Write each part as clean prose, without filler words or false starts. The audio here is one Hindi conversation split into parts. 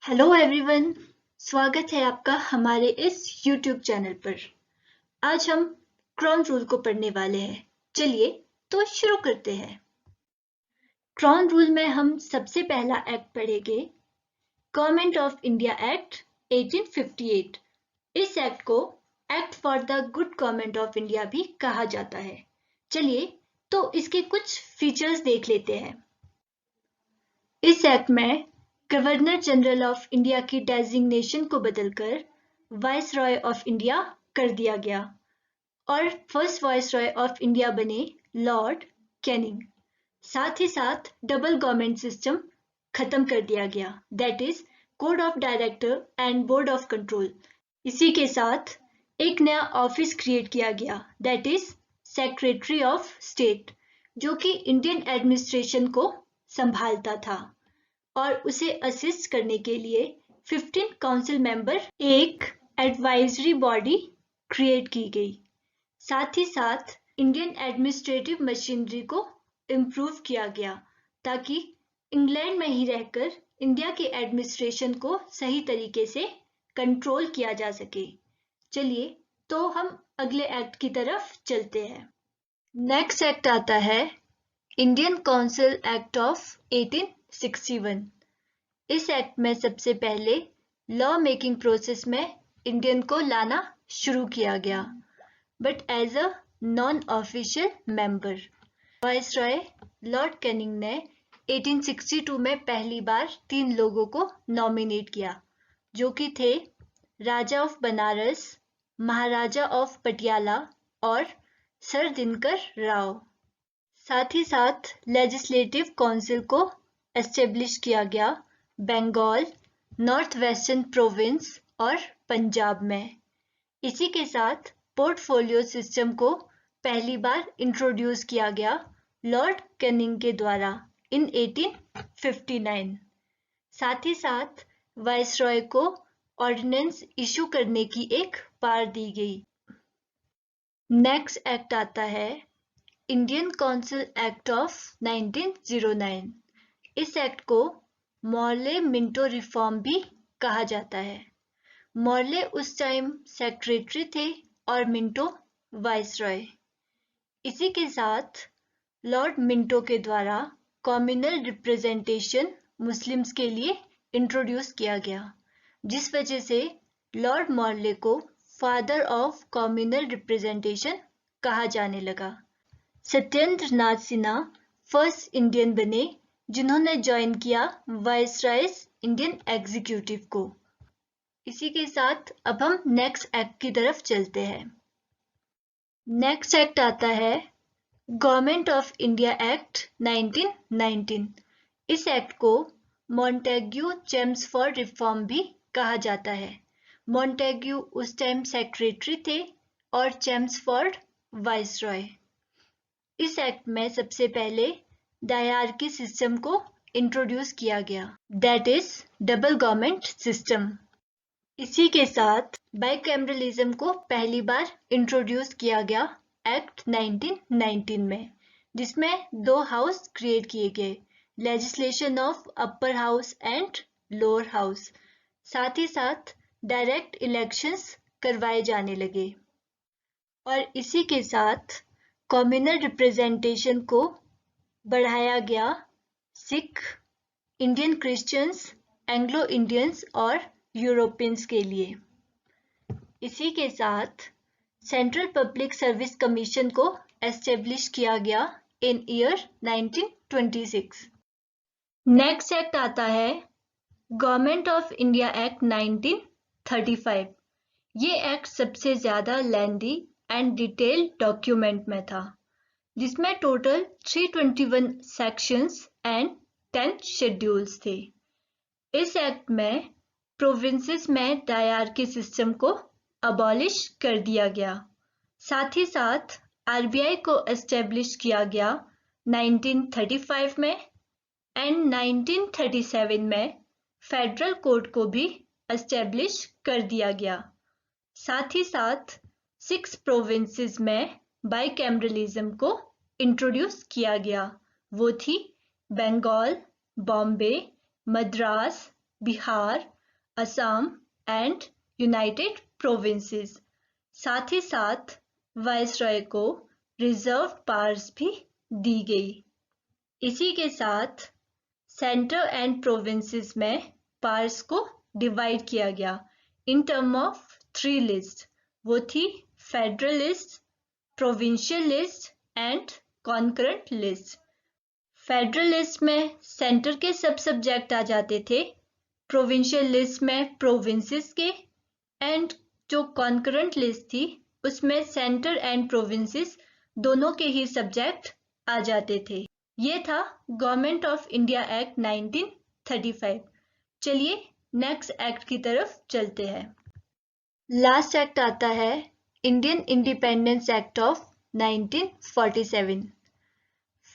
हेलो एवरीवन, स्वागत है आपका हमारे इस YouTube चैनल पर। आज हम क्राउन रूल को पढ़ने वाले हैं। चलिए तो शुरू करते हैं। क्राउन रूल में हम सबसे पहला एक्ट पढ़ेंगे, गवर्नमेंट ऑफ इंडिया एक्ट 1858। इस एक्ट को act for the good government of India भी कहा जाता है। चलिए तो इसके कुछ फीचर्स देख लेते हैं। इस एक्ट में गवर्नर जनरल ऑफ इंडिया की डेजिग्नेशन को बदलकर वाइस रॉय ऑफ इंडिया कर दिया गया और first vice Roy of India बने लॉर्ड कैनिंग। साथ ही साथ डबल गवर्नमेंट सिस्टम खत्म कर दिया गया, that is code of director and board of control. इसी के साथ एक नया ऑफिस क्रिएट किया गया, that is secretary of state, जो कि इंडियन एडमिनिस्ट्रेशन को संभालता था और उसे असिस्ट करने के लिए 15 काउंसिल मेंबर एक एडवाइजरी बॉडी क्रिएट की गई। साथ ही साथ इंडियन एडमिनिस्ट्रेटिव मशीनरी को इम्प्रूव किया गया ताकि इंग्लैंड में ही रहकर इंडिया के एडमिनिस्ट्रेशन को सही तरीके से कंट्रोल किया जा सके। चलिए तो हम अगले एक्ट की तरफ चलते हैं। नेक्स्ट एक्ट आता है इंडियन काउंसिल एक्ट ऑफ 1861। इस एक्ट में सबसे पहले लॉ मेकिंग प्रोसेस में इंडियन को लाना शुरू किया गया, but as a non official member. Viceroy lord Canning ने 1862 में पहली बार 3 लोगों को नॉमिनेट किया, जो कि थे राजा ऑफ बनारस, महाराजा ऑफ पटियाला और सर दिनकर राव। साथ ही साथ लेजिस्लेटिव काउंसिल को एस्टेब्लिश किया गया बंगाल, नॉर्थ वेस्टर्न प्रोविंस और पंजाब में। इसी के साथ पोर्टफोलियो सिस्टम को पहली बार इंट्रोड्यूस किया गया लॉर्ड कैनिंग के द्वारा इन 1859। साथ ही साथ वाइसरॉय को ऑर्डिनेंस इशू करने की एक पावर दी गई। नेक्स्ट एक्ट आता है इंडियन काउंसिल एक्ट ऑफ 1909। इस एक्ट को मॉर्ले मिंटो रिफॉर्म भी कहा जाता है। मॉर्ले उस टाइम सेक्रेटरी थे और मिंटो वाइसरॉय। इसी के साथ लॉर्ड मिंटो के द्वारा कम्युनल रिप्रेजेंटेशन मुस्लिम्स के लिए इंट्रोड्यूस किया गया, जिस वजह से लॉर्ड मॉर्ले को फादर ऑफ कम्युनल रिप्रेजेंटेशन कहा जाने लगा। सत्येंद्र नाथ सिन्हा फर्स्ट इंडियन बने जिन्होंने ज्वाइन किया वाइसरॉयज इंडियन एग्जीक्यूटिव को। इसी के साथ अब हम नेक्स्ट एक्ट की तरफ चलते हैं। नेक्स्ट एक्ट आता है गवर्नमेंट ऑफ इंडिया एक्ट 1919। इस एक्ट को मॉन्टेग्यू चेम्सफोर्ड रिफॉर्म भी कहा जाता है। मॉन्टेग्यू उस टाइम सेक्रेटरी थे और चेम्सफोर्ड वाइसरॉय। इस एक्ट में सबसे पहले डायरकी सिस्टम को इंट्रोड्यूस किया गया, that is double government system. इसी के साथ बाइकैमरलिज्म को पहली बार इंट्रोड्यूस किया गया एक्ट 1919 में, जिसमें 2 हाउस क्रिएट किए गए, legislation of upper house and lower house. साथ ही साथ डायरेक्ट इलेक्शंस करवाए जाने लगे और इसी के साथ कम्युनल रिप्रेजेंटेशन को बढ़ाया गया Sikh, Indian Christians, Anglo Indians और यूरोपियंस के लिए। इसी के साथ सेंट्रल पब्लिक सर्विस कमीशन को एस्टेब्लिश किया गया इन ईयर 1926। नेक्स्ट एक्ट आता है गवर्नमेंट ऑफ इंडिया एक्ट 1935। ये एक्ट सबसे ज्यादा लेंदी एंड डिटेल्ड डॉक्यूमेंट में था, जिसमें टोटल 321 सेक्शंस एंड 10 शेड्यूल्स थे। इस एक्ट में प्रोविंसेस में डायरकी सिस्टम को अबॉलिश कर दिया गया। साथ ही साथ आरबीआई को एस्टेब्लिश किया गया 1935 में एंड 1937 में फेडरल कोर्ट को भी एस्टेब्लिश कर दिया गया। साथ ही साथ 6 प्रोविंसेस में बाइकैमरलिज्म को इंट्रोड्यूस किया गया। वो थी Bengal, Bombay, Madras, Bihar, Assam and united provinces. साथ ही साथ वाइसरॉय को रिजर्व पावर्स भी दी गई। इसी के साथ सेंटर एंड प्रोविंसेस में पावर्स को डिवाइड किया गया इन टर्म ऑफ 3 लिस्ट। वो थी federal list, provincial list and concurrent list. Federal list में सेंटर के सब सब्जेक्ट आ जाते थे, प्रोविंशियल लिस्ट में प्रोविंसेस के, एंड जो कॉन्करेंट लिस्ट थी उसमें सेंटर एंड प्रोविंसेस दोनों के ही सब्जेक्ट आ जाते थे। ये था गवर्नमेंट ऑफ इंडिया एक्ट 1935। चलिए नेक्स्ट एक्ट की तरफ चलते हैं। लास्ट एक्ट आता है Indian independence act of 1947।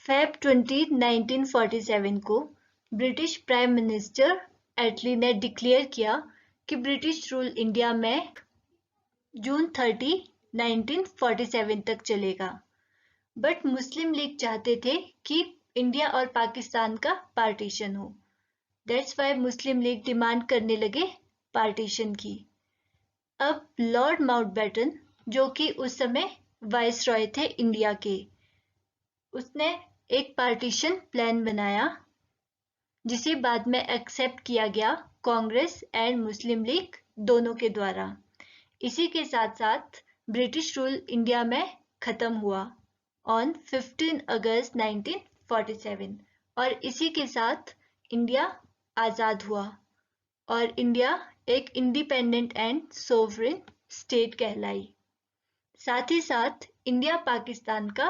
Feb 20, 1947 को ब्रिटिश प्राइम मिनिस्टर एटली ने डिक्लेयर किया कि ब्रिटिश रूल इंडिया में जून 30, 1947 तक चलेगा। बट मुस्लिम लीग चाहते थे कि इंडिया और पाकिस्तान का पार्टीशन हो। That's why Muslim league demand करने लगे पार्टीशन की। अब लॉर्ड माउंटबेटन, जो कि उस समय वाइसरॉय थे इंडिया के, उसने एक पार्टीशन प्लान बनाया जिसे बाद में एक्सेप्ट किया गया कांग्रेस एंड मुस्लिम लीग दोनों के द्वारा। इसी के साथ साथ ब्रिटिश रूल इंडिया में खत्म हुआ ऑन 15 अगस्त 1947 और इसी के साथ इंडिया आज़ाद हुआ और इंडिया एक इंडिपेंडेंट एंड सोवरेन स्टेट कहलाई। साथ ही साथ इंडिया पाकिस्तान का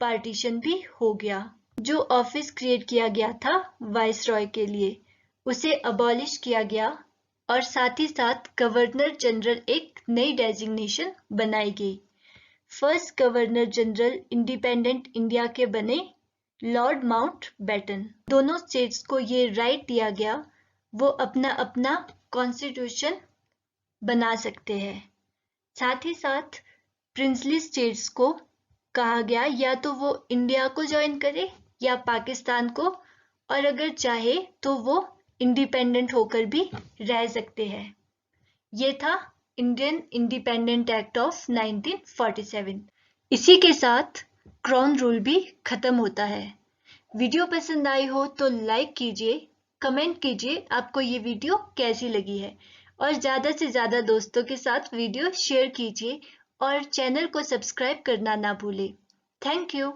पार्टीशन भी हो गया। जो ऑफिस क्रिएट किया गया था वाइसरॉय के लिए, उसे अबॉलिश किया गया और साथ ही साथ गवर्नर जनरल एक नई डेजिग्नेशन बनाई गई। First governor general independent India के बने लॉर्ड माउंटबेटन। दोनों स्टेट्स को ये राइट दिया गया वो अपना अपना कॉन्स्टिट्यूशन बना सकते हैं। साथ ही साथ प्रिंसली स्टेट्स को कहा गया या तो वो इंडिया को ज्वाइन करे या पाकिस्तान को, और अगर चाहे तो वो इंडिपेंडेंट होकर भी रह सकते हैं। ये था इंडियन इंडिपेंडेंट एक्ट ऑफ 1947। इसी के साथ क्राउन रूल भी खत्म होता है। वीडियो पसंद आई हो तो लाइक कीजिए, कमेंट कीजिए आपको ये वीडियो कैसी लगी है और ज़्यादा से ज़्यादा दोस्तों के साथ वीडियो शेयर कीजिए और चैनल को सब्सक्राइब करना ना भूलें। Thank you.